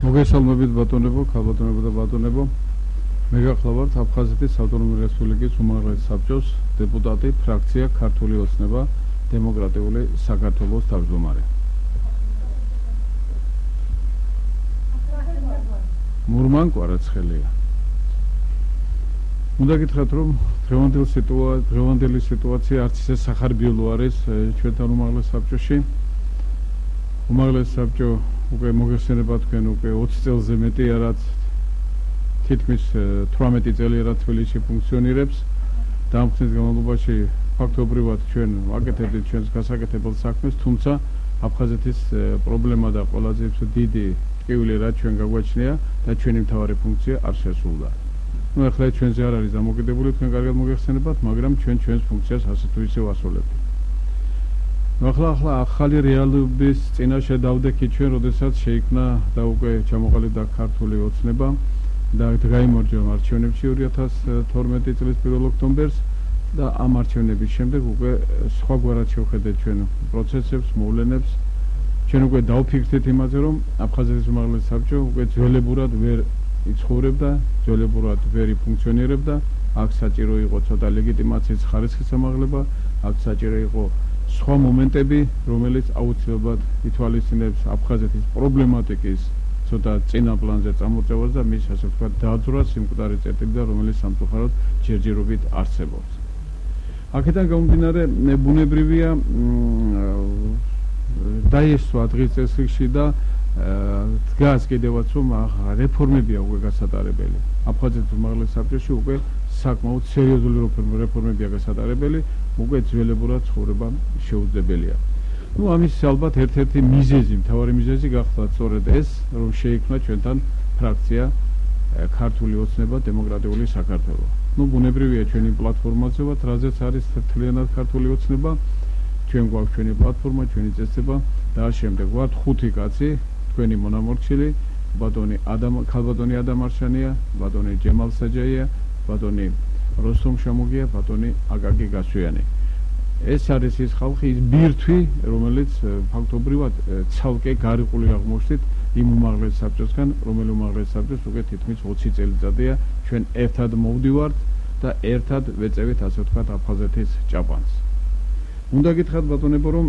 მოგესალმებით ბატონებო, ქალბატონებო და ბატონებო. მე გახლავართ აფხაზეთის ავტონომიური რესპუბლიკის უმაღლესი საბჭოს დეპუტატი, ფრაქცია ქართული ოცნება, დემოკრატიული საქართველოს თავმჯდომარე. მურმან კვარაცხელია. უნდა გითხრათ, რომ დღევანდელი სიტუაცია არც ისე სახარბიელო არის ჩვენთან უმაღლეს საბჭოში. უმაღლეს საბჭო უკვე მოგეხსენება თქვენ უკვე 20 წელზე მეტია, რაც თითქმის 18 წელი რაც თბილისში ფუნქციონირებს. დამხნის განმავლობაში ფაქტობრივად ჩვენ ვაკეთებდით ჩვენს გასაკეთებელ საქმეს, თუმცა აფხაზეთის პრობლემა და ყველაზე დიდი ტკივილი რაც ჩვენ გაგვაჩნია და ჩვენი მთავარი ფუნქცია არ შესრულდა. ახლა ჩვენზე არ არის დამოკიდებული, თქვენ კარგად მოგეხსენებათ, მაგრამ ჩვენ ჩვენს ფუნქციას ასე თუ ისე ვასრულებთ. ახლა ახალი რეალობის წინაშე დავდექით ჩვენ, როდესაც შეიქმნა და უკვე ჩამოყალიბდა ქართული ოცნება და გაიმარჯვა არჩევნებში 2012 წლის 1 ოქტომბერს და ამ არჩევნების შემდეგ უკვე სხვაგვარად შევხედეთ ჩვენ პროცესებს, მოვლენებს. ჩვენ უკვე დავფიქრდით იმაზე, რომ აფხაზეთის უმაღლესი საბჭო უკვე ძველებურად ვერ იცხოვრებდა, ძველებურად ვერ ფუნქციონირებდა. აქ საჭირო იყო ცოტა ლეგიტიმაციის ხარისხის ამაღლება, აქ საჭირო იყო სხვა მომენტები, რომელიც აუცილებლად ითვალისწინებს აფხაზეთის პრობლემატიკის ცოტა წინა პლანზე წამოწევას და მის ასე ვთქვათ დაძვრას იმ მკვდარი წერტილიდან, რომელიც სამწუხაროდ ჯერჯერობით არსებობს. აქედან გამომდინარე, ბუნებრივია დაესვა დღის წესრიგში და დგას კიდევაც რომ რეფორმებია უკვე გასატარებელი. აფხაზეთის უმაღლეს საბჭოში უკვე საკმაოდ სერიოზული რეფორმებია გასატარებელი, უკვე ძველებურად ცხოვრება შეუძლებელია. ამის ალბათ ერთ-ერთი მიზეზი, მთავარი მიზეზი გახლავთ სწორედ ეს, რომ შეიქმნა ჩვენთან ფრაქცია ქართული ოცნება, დემოკრატიული საქართველო. ბუნებრივია ჩვენი პლატფორმაზე ვართ, რაზეც არის მთლიანად ქართული ოცნება, ჩვენ გვაქვს ჩვენი პლატფორმა, ჩვენი წესდება და შემდეგ ვართ 5 კაცი, თქვენი მონამორჩილი, ქალბატონი ადამ არშანია, ბატონი ჯემალ საჯაია, ბატონი როსტომ შამოგია, ბატონი აკაკი გასვიანი. ეს არის ის ხალხი, ის ბირთვი, რომელიც ფაქტობრივად ცალკე გარიყული აღმოჩნდით იმ უმაღლეს საბჭოსგან, რომელიც უმაღლეს საბჭოს უკვე თითქმის 20 წელიწადია ჩვენ ერთად მოვდივართ და ერთად ვეწევით ასე ვთქვათ აფხაზეთის ჭაპანს. უნდა გითხრათ ბატონებო, რომ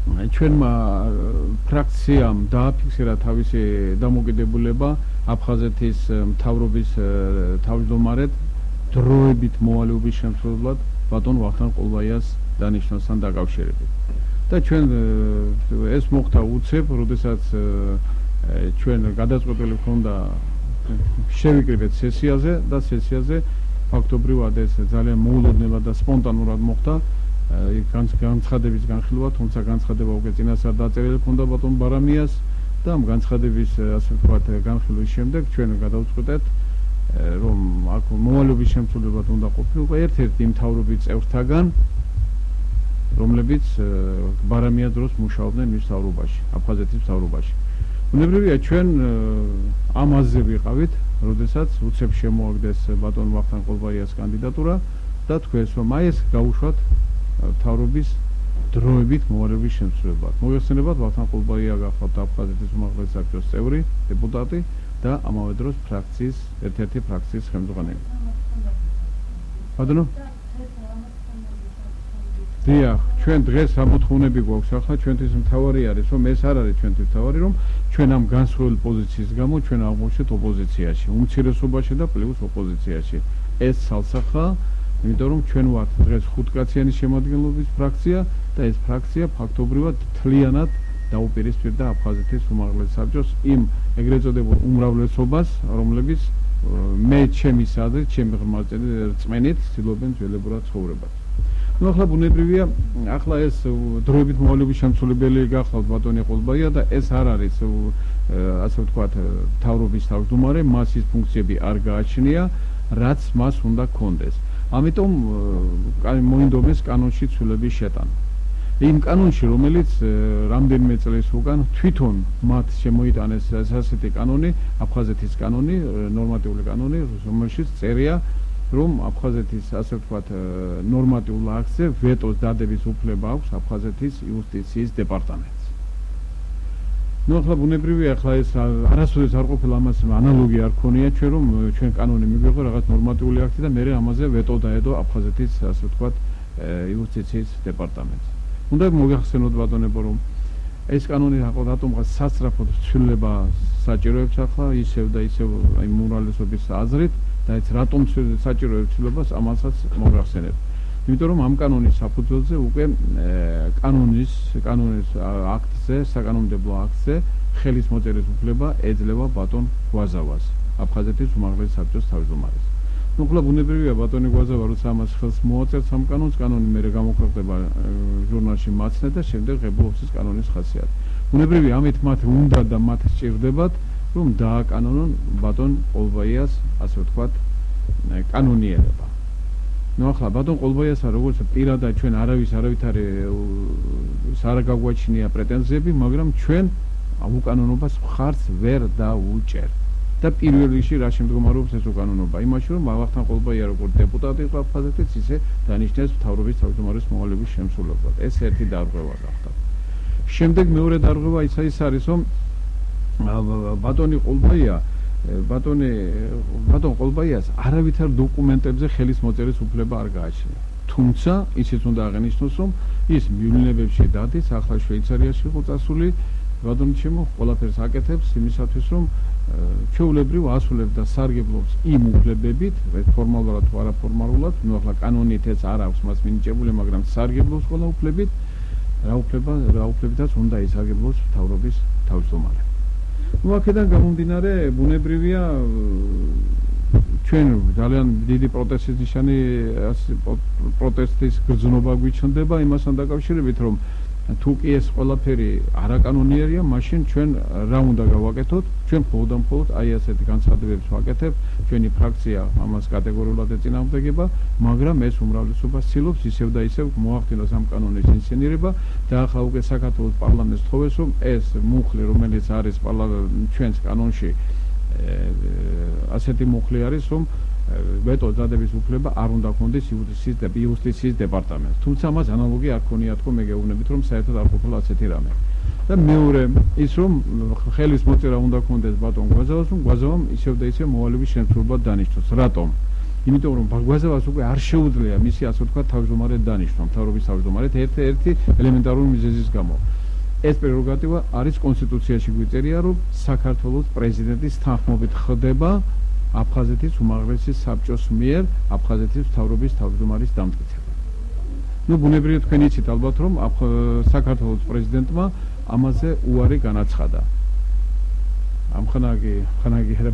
ჩვენმა ფრაქციამ დააფიქსირა თავისი დამოკიდებულება აფხაზეთის მთავრობის თავმჯდომარედ დროებით მოვალეობის შემსრულებლად ბატონ ვახტანგ ყულბაიას დანიშნვასთან დაკავშირებით. და ჩვენ ეს მოხდა უცებ, როდესაც ჩვენ გადაწყვეტილი ჰქონდა შევიკრიბეთ სესიაზე და სესიაზე ფაქტობრივად ეს ძალიან მოულოდნელად და სპონტანურად მოხდა. განცხადების განხილვა, თუმცა განცხადება უკვე წინასწარ დაწერილი ჰქონდა ბატონ ბარამიას და ამ განცხადების ასე ვთქვათ განხილვის შემდეგ ჩვენ გადავწყვეტეთ, რომ აქ მოვალეობის შემსრულებლად უნდა ყოფილიყო ერთ-ერთი მთავრობის წევრთაგან, რომლებიც ბარამია დროს მუშაობდნენ მის მთავრობაში, აფხაზეთის მთავრობაში. ბუნებრივია ჩვენ ამაზე ვიყავით, როდესაც უცებ შემოაგდეს ბატონ ვახტანგ ყულბაიას კანდიდატურა და თქვენს რომ აი ეს გაუშვათ მთავრობის დროებით მოვალეობის შემსრულებლად. მოგეხსენებათ, ვახტანგ ყულბაია გახლავთ აფხაზეთის უმაღლეს საბჭოს წევრი, დეპუტატი და ამავე დროს ფრაქციის ერთ-ერთი ფრაქციის ხელმძღვანელი. ბატონო? დიახ, ჩვენ დღეს ამოთხოვნები გვაქვს ახლა, ჩვენთვის მთავარი არის, რომ ეს არ არის ჩვენთვის მთავარი, რომ ჩვენ ამ განსხვავებული პოზიციის გამო ჩვენ აღმოჩნდით ოპოზიციაში, უმცირესობაში და პლუს ოპოზიციაში. ეს ცალსახა, იმიტომ რომ ჩვენ ვართ დღეს 5 კაციანი შემადგენლობის ფრაქცია და ეს ფრაქცია ფაქტობრივად მთლიანად დაუპირისპირდა აფხაზეთის უმაღლეს საბჭოს იმ ეგრეთ წოდებულ უმრავლესობას, რომლებიც მე ჩემის აზრით, ჩემი რწმენით ცდილობენ ძველებურად ცხოვრებას. ახლა ბუნებრივია, ახლა ეს დროებით მოვალეობის შემსრულებელი გახლავთ ბატონი ყულბაია და ეს არ არის ასე ვთქვათ მთავრობის თავმჯდომარე, მას ის ფუნქციები არ გააჩნია, რაც მას უნდა ჰქონდეს. ამიტომ მოინდომეს კანონში ცვლილების შეტანა. იმ კანონში, რომელიც რამდენიმე წლის უკან თვითონ მათ შემოიტანეს ასეთი კანონი, აფხაზეთის კანონი, ნორმატიული კანონი, რომელშიც წერია, რომ აფხაზეთის ასე ვთქვათ ნორმატიულ აქტზე ვეტოს დადების უფლება აქვს აფხაზეთის იუსტიციის დეპარტამენტს. ნუ ახლა ბუნებრივია ახლა ეს არასოდეს არ ყოფილა ამას ანალოგია არ ქონია ჩვენ რომ ჩვენ კანონი მიგვიღო რაღაც ნორმატიული აქტი და მე ამაზე ვეტო დაედო აფხაზეთის ასე ვთქვათ იუსტიციის დეპარტამენტს. უნდა მოგახსენოთ ბატონებო რომ ეს კანონი რატომღაც სასწრაფოდ ცვლილება საჭიროებს ახლა ისევ და ისევ აი მორალესობის აზრით და ეს რატომ საჭიროებს ცვლილებას ამასაც მოგახსენებ. იმიტომ რომ ამ კანონის საფუძველზე უკვე კანონის აქტზე, საკანონმდებლო აქტზე ხელის მოწერის უფლება ეძლევა ბატონ გვაზავას, აფხაზეთის უმაღლესი საბჭოს თავმჯდომარეს. ნუ ახლა ბუნებრივია ბატონი გვაზავა როცა ამას ხელს მოაწერს ამ კანონს, კანონი მერე გამოქვეყნდება ჟურნალში მაცნე და შემდეგ ღებულობს ეს კანონის ხასიათი. ბუნებრივია ამით მათ უნდა და მათ სჭირდებათ რომ დააკანონონ ბატონ ყოლბაიას ასე ვთქვათ კანონიერება. ნუ ახლა ბატონ ყოლბაიასა როგორც პირადად ჩვენ არავითარი არ გაგვაჩნია პრეტენზიები, მაგრამ ჩვენ უკანონობას მხარს ვერ დაუჭერთ. და პირველ რიგში რა შემდგომარეობს ეს უკანონობა? იმაში რომ ვახტანგ ყოლბაია როგორც დეპუტატი იყო აფხაზეთის, ისე დანიშნეს მთავრობის თავმჯდომარის მოვალეობის შემსრულებლად. ეს ერთი დარღვევა გახდა. შემდეგ მეორე დარღვევა ის არის რომ ბატონ ყოლბაიას არავითარ დოკუმენტებზე ხელის მოწერის უფლება არ გააჩნია. თუმცა ისიც უნდა აღინიშნოს რომ ის მივლინებებში დადის, ახლა შვეიცარიაში იყო წასული, ბატონო ჩემო ყველაფერს აკეთებს იმისათვის რომ ჩვეულებრივ ასრულებდა სარგებლობს იმ უფლებებით, ფორმალურად თუ არაფორმალურად, ნუ ახლა კანონით ეს არ აქვს მას მინიჭებული, მაგრამ სარგებლობს ყველა უფლებით, რა უფლებითაც უნდა ისარგებლოს მთავრობის თავმჯდომარე. ნუ აქედან გამომდინარე, ბუნებრივია ჩვენ ძალიან დიდი პროტესტის ნიშანი, პროტესტის გრძნობა გვიჩნდება იმასთან დაკავშირებით, რომ თუ კი ეს ყველაფერი არაკანონიერია, მაშინ ჩვენ რა უნდა გავაკეთოთ? ჩვენ მხოლოდ აი ასეთი განცხადებებს ვაკეთებ, ჩვენი ფრაქცია ამას კატეგორიულად ეწინააღმდეგება, მაგრამ ეს უმრავლესობა ცდილობს ისევ და ისევ მოახდინოს ამ კანონის ინსცენირება და ახლა უკვე საქართველოს პარლამენტს თხოვეს, რომ ეს მუხლი, რომელიც არის ჩვენს კანონში, ასეთი მუხლი არის, რომ ვეტო დადების უფლება არ უნდა ქონდეს იუსტიციის დეპარტამენტს. თუმცა მას ანალოგია არ ქონია თქო, მე გეუბნებით რომ საერთოდ არ ყოფილა ასეთი რამე. და მეორე ის რომ ხელის მოწერა უნდა ქონდეს ბატონ გვაზავას, რომ გვაზავამ ისევ და ისევ მოვალეობის შემსრულებლად დანიშნოს. რატომ? იმიტომ რომ გვაზავას უკვე არ შეუძლია მისი ასე ვთქვათ თავმჯდომარედ დანიშნვა, მთავრობის თავმჯდომარედ ერთი ელემენტარული მიზეზის გამო. ეს პრეროგატივა არის კონსტიტუციაში გვიწერია, რომ საქართველოს პრეზიდენტის თანხმობით ხდება აფხაზეთის უმაღლესი საბჭოს მიერ აფხაზეთის მთავრობის თავმჯდომარის დამტკიცება. ნუ ბუნებრივია თქვენ იცით ალბათ რომ საქართველოს პრეზიდენტმა ამაზე უარი განაცხადა. ამხანაგი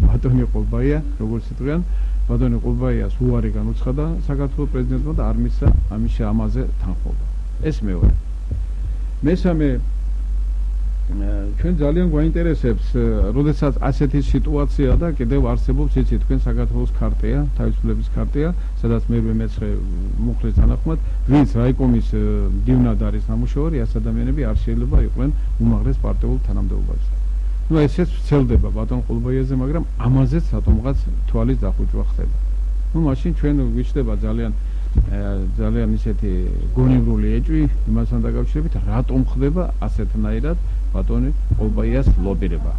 ბატონი ყოლბაია, როგორც იტყვიან, ბატონი ყოლბაიას უარი განუცხადა საქართველოს პრეზიდენტმა და არ მისცა ამაზე თანხმობა. ეს მეორე. მესამე ჩვენ ძალიან გვაინტერესებს, როდესაც ასეთი სიტუაცია და კიდევ არსებობს იცით თქვენ საქართველოს ქარტია, თავისუფლების ქარტია, სადაც მერვე მეცხრე მუხლის თანახმად, ვინც რაიკომის მდივნად არის ნამუშევარი, ეს ადამიანები არ შეიძლება იყვნენ უმაღლეს პარტიულ თანამდებობაზე. ნუ ესეც ვრცელდება ბატონ ყოლბაიაზე, მაგრამ ამაზეც რატომღაც თვალის დახუჭვა ხდება. ნუ მაშინ ჩვენ გვიჩნდება ძალიან ისეთი გონივრული ეჭვი იმასთან დაკავშირებით, რატომ ხდება ასეთნაირად ბატონი ყოლბაიას ლობირება.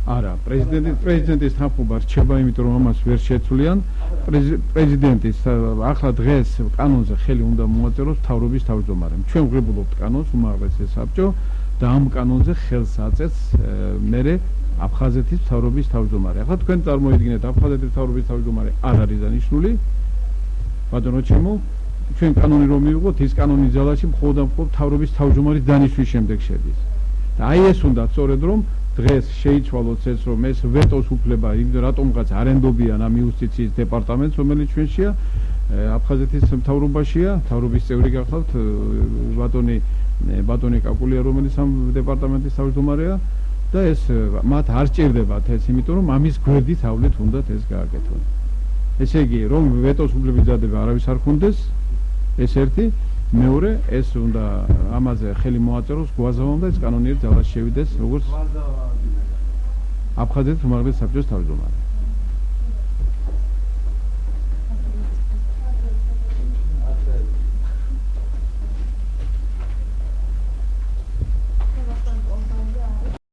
არა, პრეზიდენტის თანხმობა რჩება, იმიტომ რომ ამას ვერ შეცვლიან. პრეზიდენტის ახლა დღეს კანონზე ხელი უნდა მოაწეროს მთავრობის თავმჯდომარემ. ჩვენ ვღებულობთ კანონს უმაღლესი საბჭო და ამ კანონზე ხელს აწევს მერე აფხაზეთის მთავრობის თავმჯდომარე. ახლა თქვენ წარმოიდგინეთ, აფხაზეთის მთავრობის თავმჯდომარე არ არის დანიშნული. ბატონო ჩემო, ჩვენ კანონი რომ მივიღოთ, ის კანონის ძალაში მხოლოდ მთავრობის თავმჯდომარის დანიშვნის შემდეგ შედის. და აი ეს უნდა სწორედ რომ დღეს შეიცვალოთ ეს რომ ეს ვეტოს უფლება რატომღაც არენდობიან ამ იუსტიციის დეპარტამენტს, რომელიც ჩვენშია, აფხაზეთის მთავრობაშია, მთავრობის წევრი გახლავთ ბატონი კაკულია, რომელიც ამ დეპარტამენტის თავმჯდომარეა და ეს მათ არ სჭირდებათ ეს, იმიტომ რომ ამის გვერდით ავლეთ უნდათ ეს გააკეთონ. ესე იგი, რომ ვეტოს უფლების დადება არავის არ ქონდეს, ეს ერთი, მეორე ეს უნდა ამაზე ხელი მოაწეროს გვაზავამ და ეს კანონიერ ძალაში შევიდეს როგორც აფხაზეთის უმაღლეს საბჭოს თავმჯდომარე.